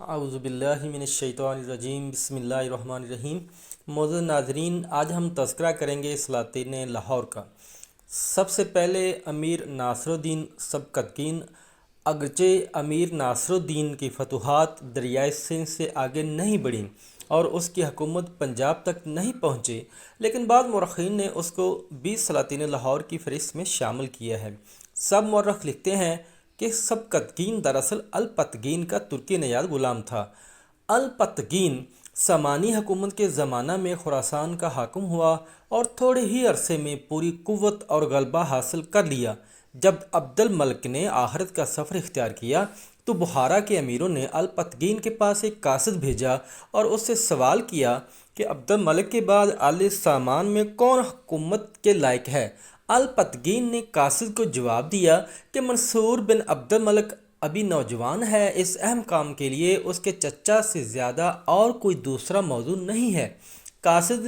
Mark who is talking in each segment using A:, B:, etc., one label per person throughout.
A: اعوذ باللہ من الشیطان الرجیم، بسم اللہ الرحمن الرحیم۔ معزز ناظرین، آج ہم تذکرہ کریں گے سلاطین لاہور کا۔ سب سے پہلے امیر ناصر الدین سبکتگین۔ اگرچہ امیر ناصر الدین کی فتوحات دریائے سندھ سے آگے نہیں بڑھیں اور اس کی حکومت پنجاب تک نہیں پہنچے، لیکن بعض مورخین نے اس کو 20 سلاطین لاہور کی فہرست میں شامل کیا ہے۔ سب مورخ لکھتے ہیں کہ سبکتگین دراصل الپتگین کا ترکی نژاد غلام تھا۔ الپتگین سامانی حکومت کے زمانہ میں خراسان کا حاکم ہوا اور تھوڑے ہی عرصے میں پوری قوت اور غلبہ حاصل کر لیا۔ جب عبد الملک نے آخرت کا سفر اختیار کیا تو بخارا کے امیروں نے الپتگین کے پاس ایک قاصد بھیجا اور اس سے سوال کیا کہ عبد الملک کے بعد آل سامان میں کون حکومت کے لائق ہے۔ الپتگین نے قاصد کو جواب دیا کہ منصور بن عبد الملک ابھی نوجوان ہے، اس اہم کام کے لیے اس کے چچا سے زیادہ اور کوئی دوسرا موضوع نہیں ہے۔ قاصد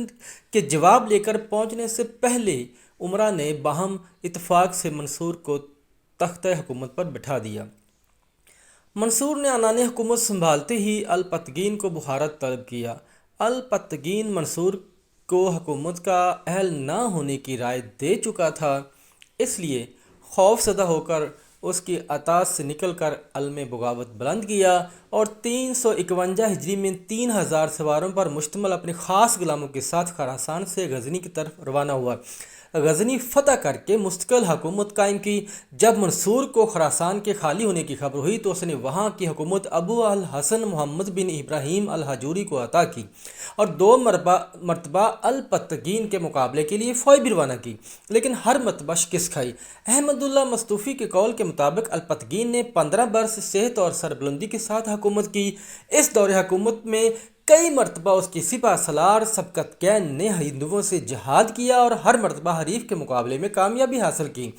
A: کے جواب لے کر پہنچنے سے پہلے امراء نے باہم اتفاق سے منصور کو تخت حکومت پر بٹھا دیا۔ منصور نے عنان حکومت سنبھالتے ہی الپتگین کو بخارا طلب کیا۔ الپتگین منصور کو حکومت کا اہل نہ ہونے کی رائے دے چکا تھا، اس لیے خوف زدہ ہو کر اس کی اطاعت سے نکل کر علم بغاوت بلند کیا اور 351 ہجری میں 3000 سواروں پر مشتمل اپنے خاص غلاموں کے ساتھ خراسان سے غزنی کی طرف روانہ ہوا۔ غزنی فتح کر کے مستقل حکومت قائم کی۔ جب منصور کو خراسان کے خالی ہونے کی خبر ہوئی تو اس نے وہاں کی حکومت ابو الحسن محمد بن ابراہیم الحجوری کو عطا کی اور 2 مرتبہ الپتگین کے مقابلے کے لیے فوج بھی روانہ کی، لیکن ہر مرتبہ شکست کھائی۔ احمد اللہ مستوفی کے قول کے مطابق الپتگین نے 15 برس صحت اور سربلندی کے ساتھ حکومت کی۔ اس دور حکومت میں کئی مرتبہ اس کی سپہ سالار سبکتگین نے ہندوؤں سے جہاد کیا اور ہر مرتبہ حریف کے مقابلے میں کامیابی حاصل کی۔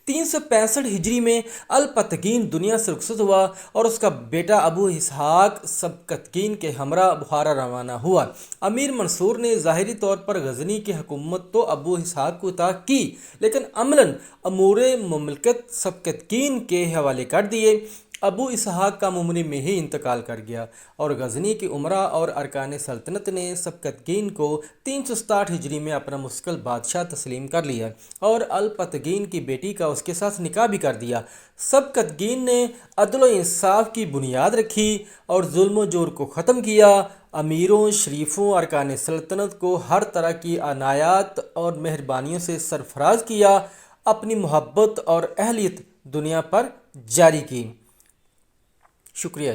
A: 365 ہجری میں الپتگین دنیا سے رخصت ہوا اور اس کا بیٹا ابو اسحاق سبکتگین کے ہمراہ بخارا روانہ ہوا۔ امیر منصور نے ظاہری طور پر غزنی کی حکومت تو ابو اسحاق کو عطا کی، لیکن عملاً امور مملکت سبکتگین کے حوالے کر دیے۔ ابو اسحاق کا عمری میں ہی انتقال کر گیا اور غزنی کے امراء اور ارکان سلطنت نے سبکتگین کو 367 ہجری میں اپنا مستقل بادشاہ تسلیم کر لیا اور الپتگین کی بیٹی کا اس کے ساتھ نکاح بھی کر دیا۔ سبکتگین نے عدل و انصاف کی بنیاد رکھی اور ظلم و جور کو ختم کیا۔ امیروں، شریفوں، ارکان سلطنت کو ہر طرح کی عنایات اور مہربانیوں سے سرفراز کیا، اپنی محبت اور اہلیت دنیا پر جاری کی۔ شکریہ۔